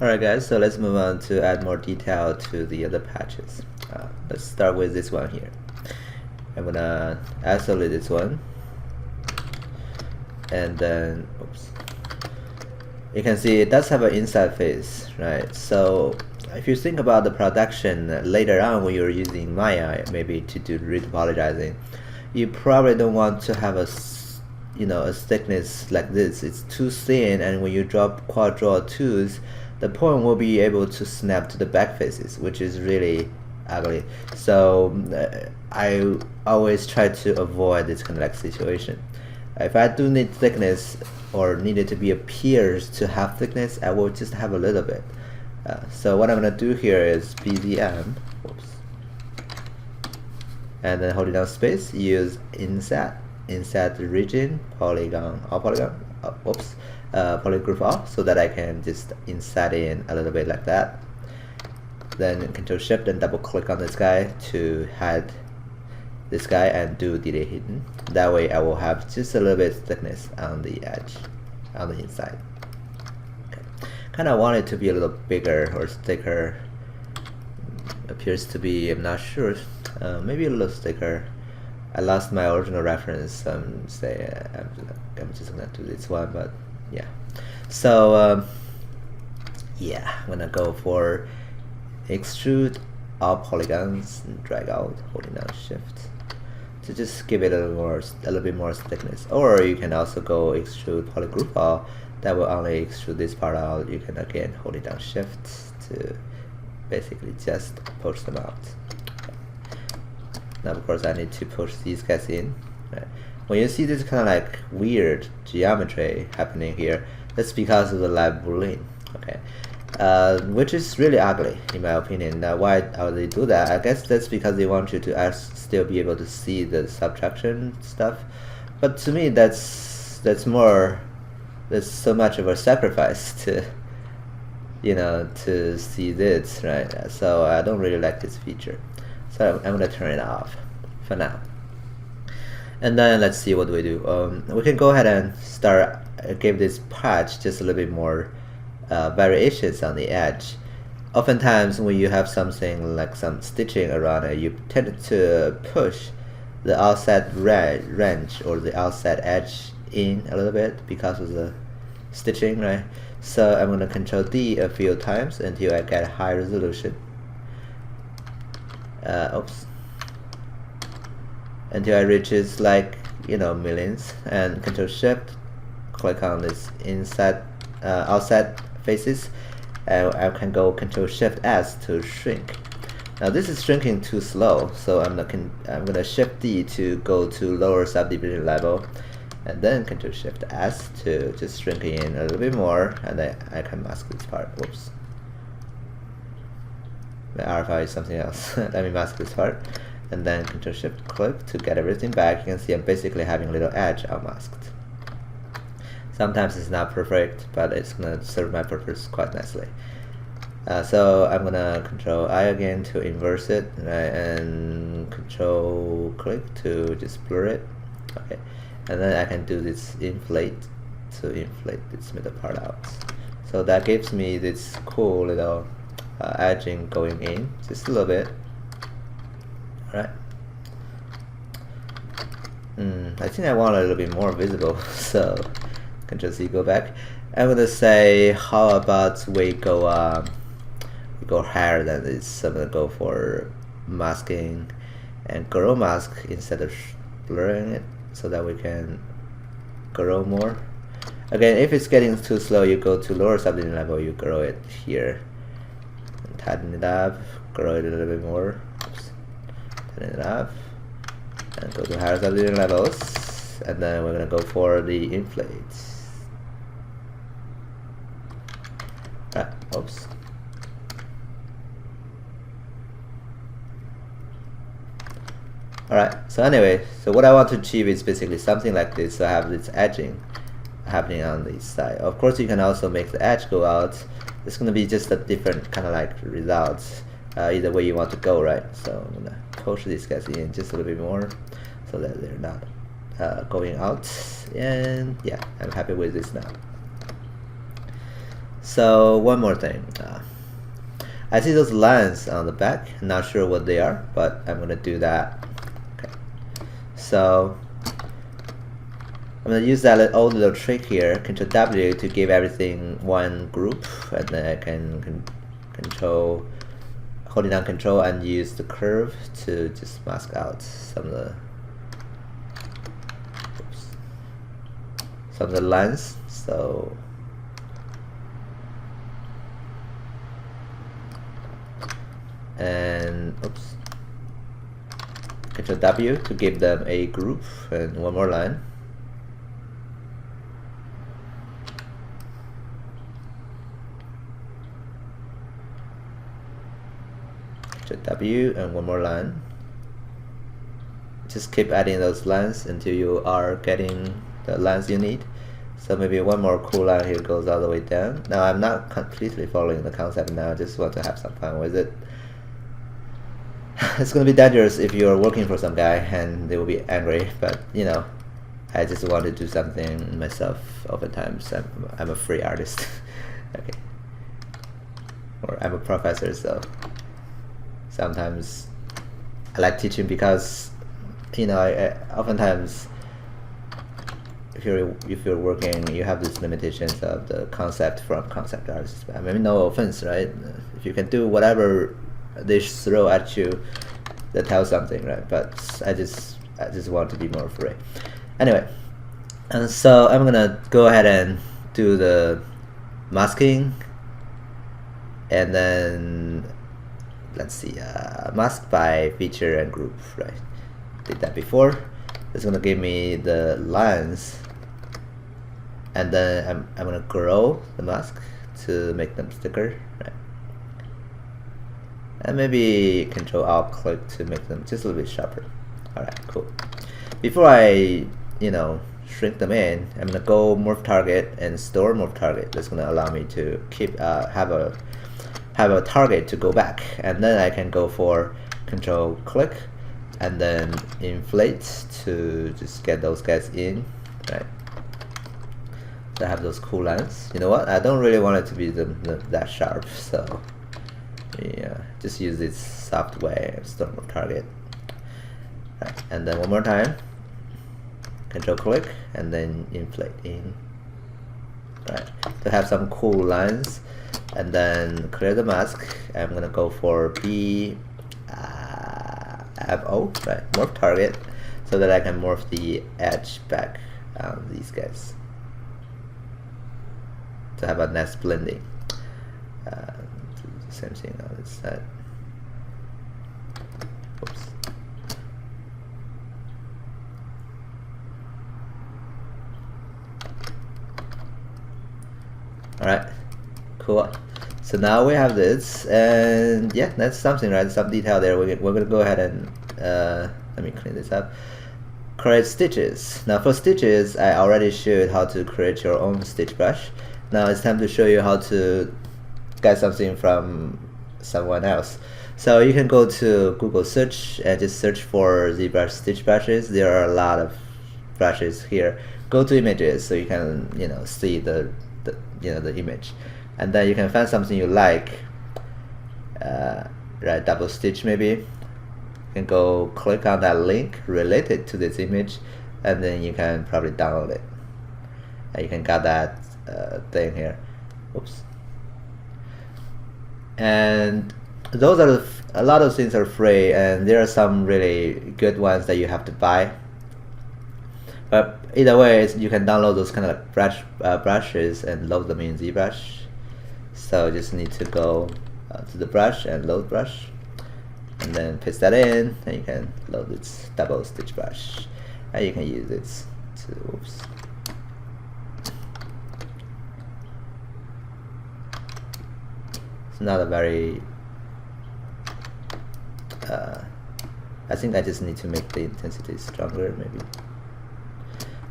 Alright guys, so let's move on to add more detail to the other patches. Let's start with this one here. I'm gonna isolate this one, and then oops, you can see it does have an inside face, right? So if you think about the production later on when you're using Maya maybe to do retopologizing, you probably don't want to have a thickness like this. It's too thin, and when you drop quad draw tools, the point will be able to snap to the back faces, which is really ugly. So I always try to avoid this kind of like situation. If I do need thickness or need it to be appears to have thickness, I will just have a little bit. So what I'm gonna do here is BZM, whoops, and then holding down space, use insert region, polygon, all polygon, whoops, polygroup all, so that I can just insert in a little bit like that. Then Control Shift and double click on this guy to hide this guy and do delete hidden. That way I will have just a little bit of thickness on the edge, on the inside. Okay. Kind of want it to be a little bigger or thicker. Appears to be, I'm not sure, maybe a little thicker. I lost my original reference. I'm just gonna do this one, but yeah. So yeah, I'm gonna go for extrude all polygons and drag out, holding down Shift to just give it a little bit more thickness. Or you can also go extrude polygroup all. That will only extrude this part out. You can again hold it down Shift to basically just push them out. Now of course I need to push these guys in. Right. When you see this kind of like weird geometry happening here, that's because of the live boolean. Okay, which is really ugly in my opinion. Now why do they do that? I guess that's because they want you to still be able to see the subtraction stuff. But to me, that's so much of a sacrifice to to see this, right? So I don't really like this feature. So I'm gonna turn it off for now. And then let's see what do we do. We can go ahead and start give this patch just a little bit more variations on the edge. Oftentimes when you have something like some stitching around it, you tend to push the outside range or the outside edge in a little bit because of the stitching, right? So I'm going to Control D a few times until I get high resolution. Oops. Until I reaches like millions, and Control Shift, click on this inside outside faces, and I can go Control Shift S to shrink. Now this is shrinking too slow, so I'm gonna Shift D to go to lower subdivision level, and then Control Shift S to just shrink in a little bit more, and then I can mask this part. Whoops. The alpha is something else. Let me mask this part, and then Control Shift click to get everything back. You can see I'm basically having a little edge unmasked. Sometimes it's not perfect, but it's gonna serve my purpose quite nicely. So I'm gonna Control I again to inverse it, right, and Control click to just blur it. Okay, and then I can do this inflate to inflate this middle part out. So that gives me this cool little edging going in, just a little bit. Alright. I think I want a little bit more visible, so Control C, go back. I'm gonna say, how about we go higher than this. So I'm gonna go for masking and grow mask instead of blurring it, so that we can grow more. Again, if it's getting too slow, you go to lower subdivision level, you grow it here. And tighten it up, grow it a little bit more. Oops. Tighten it up. And go to higher subdivision levels. And then we're gonna go for the inflate. Oops. Alright, so anyway, so what I want to achieve is basically something like this. So I have this edging happening on this side. Of course, you can also make the edge go out. It's going to be just a different kind of like results, either way you want to go, right? So I'm going to push these guys in just a little bit more so that they're not going out. And yeah, I'm happy with this now. So one more thing. I see those lines on the back. Not sure what they are, but I'm gonna do that. Okay. So I'm gonna use that old little trick here, Control W, to give everything one group, and then I can control, holding down Control and use the curve to just mask out some of the lines. So and oops, Control W to give them a group, and one more line. Control W and one more line. Just keep adding those lines until you are getting the lines you need. So maybe one more cool line here goes all the way down. Now I'm not completely following the concept now, I just want to have some fun with it. It's gonna be dangerous if you're working for some guy and they will be angry, but you know, I just want to do something myself. Oftentimes I'm a free artist. Okay. Or I'm a professor, so sometimes I like teaching because, you know, I oftentimes if you're working, you have these limitations of the concept from concept artists. I mean, no offense, right? If you can do whatever they throw at you, that tells something, right? But I just want to be more free. Anyway, and so I'm gonna go ahead and do the masking, and then let's see, mask by feature and group, right? Did that before. It's gonna give me the lines, and then I'm gonna grow the mask to make them thicker, right? And maybe Control Alt click to make them just a little bit sharper. Alright, cool. Before I, you know, shrink them in, I'm gonna go morph target and store morph target. That's gonna allow me to keep have a target to go back, and then I can go for Control click and then inflate to just get those guys in, right? So I have those cool lines. You know what? I don't really want it to be that sharp, so yeah, just use this soft way of store morph target. Right. And then one more time, Control click and then inflate in, right, to have some cool lines. And then clear the mask. I'm gonna go for BFO, right, morph target, so that I can morph the edge back on these guys to have a nice blending. Do the same thing on this side. Oops. Alright, cool. So now we have this, and yeah, that's something, right? Some detail there. We're gonna go ahead and let me clean this up. Create stitches. Now for stitches, I already showed how to create your own stitch brush. Now it's time to show you how to get something from someone else. So you can go to Google search and just search for ZBrush stitch brushes. There are a lot of brushes here. Go to images so you can, you know, see the image, and then you can find something you like, right? Double stitch maybe. You can go click on that link related to this image, and then you can probably download it. And you can get that thing here. Oops. And those are a lot of things are free, and there are some really good ones that you have to buy. But either way, you can download those kind of like brushes and load them in ZBrush. So you just need to go to the brush and load brush, and then paste that in, and you can load this double stitch brush, and you can use it to, oops. It's not a very, I think I just need to make the intensity stronger maybe.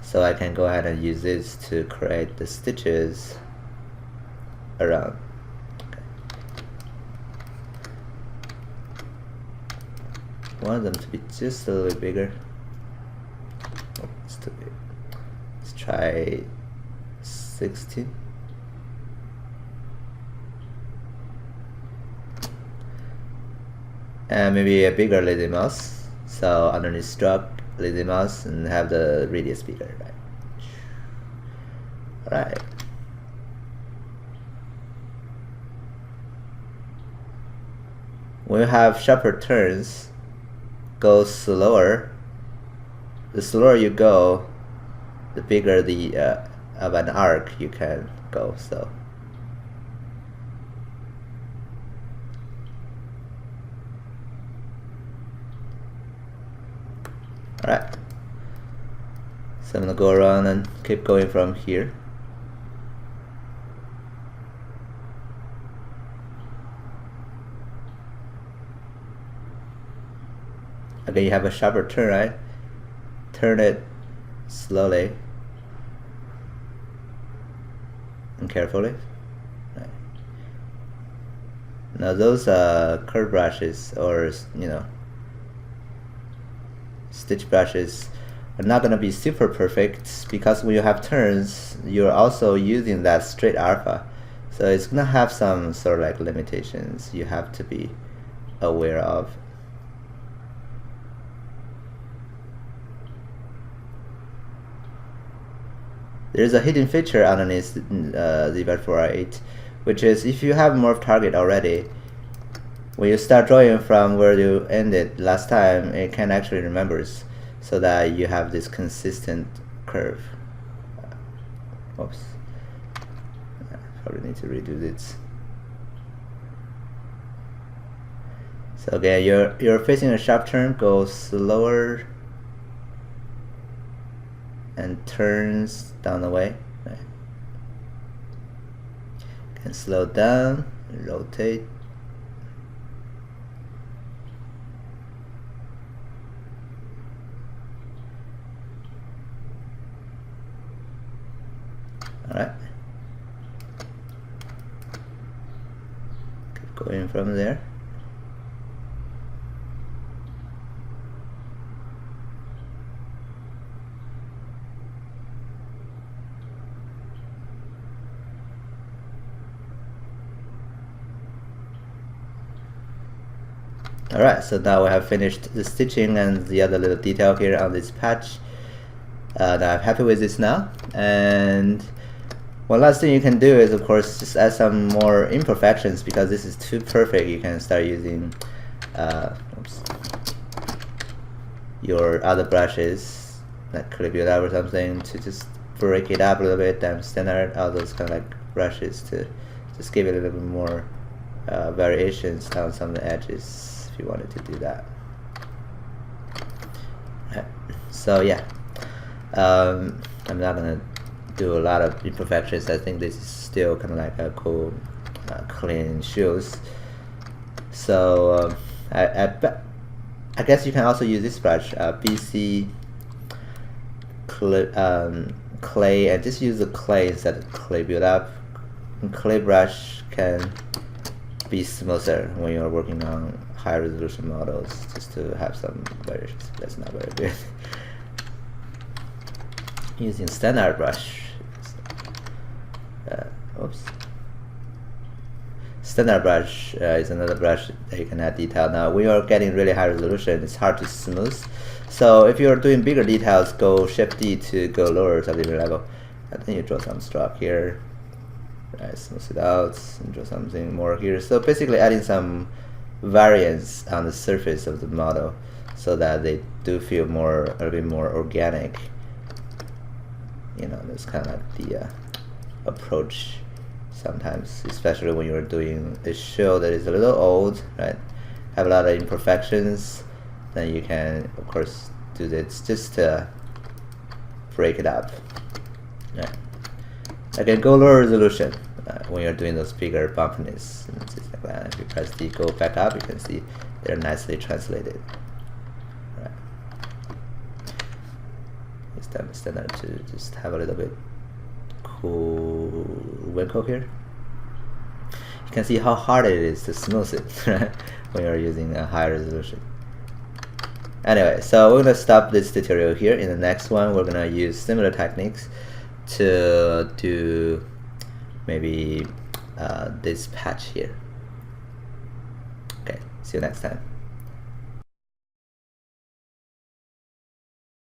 So I can go ahead and use this to create the stitches around. Okay. I want them to be just a little bit bigger. Oh, it's too big. Let's try 16. and maybe a bigger lazy mouse. So underneath stroke, lazy mouse, and have the radius bigger, right? Alright. When you have sharper turns, go slower. The slower you go, the bigger the of an arc you can go. So alright. So I'm gonna go around and keep going from here. Again, you have a sharper turn, right? Turn it slowly and carefully. Right. Now those curve brushes, or stitch brushes, are not going to be super perfect, because when you have turns, you're also using that straight alpha, so it's going to have some sort of like limitations you have to be aware of. There's a hidden feature underneath ZBrush4R8, which is if you have morph target already, when you start drawing from where you ended last time, it can actually remembers, so that you have this consistent curve. Oops. Probably need to redo this. So again, you're facing a sharp turn, go slower and turns down the way. Right. Can slow down, rotate. Alright. Keep going from there. Alright, so now we have finished the stitching and the other little detail here on this patch. Now I'm happy with this now. And one last thing you can do is, of course, just add some more imperfections, because this is too perfect. You can start using your other brushes, like Clay Build Up or something, to just break it up a little bit, and standard, all those kind of like brushes to just give it a little bit more variations on some of the edges, if you wanted to do that. So yeah, I'm not gonna do a lot of imperfections. I think this is still kind of like a cool, clean shoes. So I guess you can also use this brush, BC clay, and just use the clay instead of Clay Build Up. And clay brush can be smoother when you're working on high resolution models, just to have some variations. That's not very good. Using standard brush. Oops. Standard brush is another brush that you can add detail. Now, when you're getting really high resolution, it's hard to smooth. So if you're doing bigger details, go Shift D to go lower subdivision level. And then you draw some stroke here. Right, smooth it out and draw something more here. So basically adding some variance on the surface of the model, so that they do feel a little bit more organic. That's kind of like the approach sometimes, especially when you're doing a show that is a little old, right? Have a lot of imperfections. Then you can, of course, do this just to break it up. Right. Again, go lower resolution when you're doing those bigger bumpiness. And just like that. If you press D, go back up, you can see they're nicely translated. Right. It's time standard to just have a little bit cool wrinkle here. You can see how hard it is to smooth it, right? When you're using a high resolution. Anyway, so we're gonna stop this tutorial here. In the next one, we're gonna use similar techniques to do maybe this patch here. Okay, see you next time.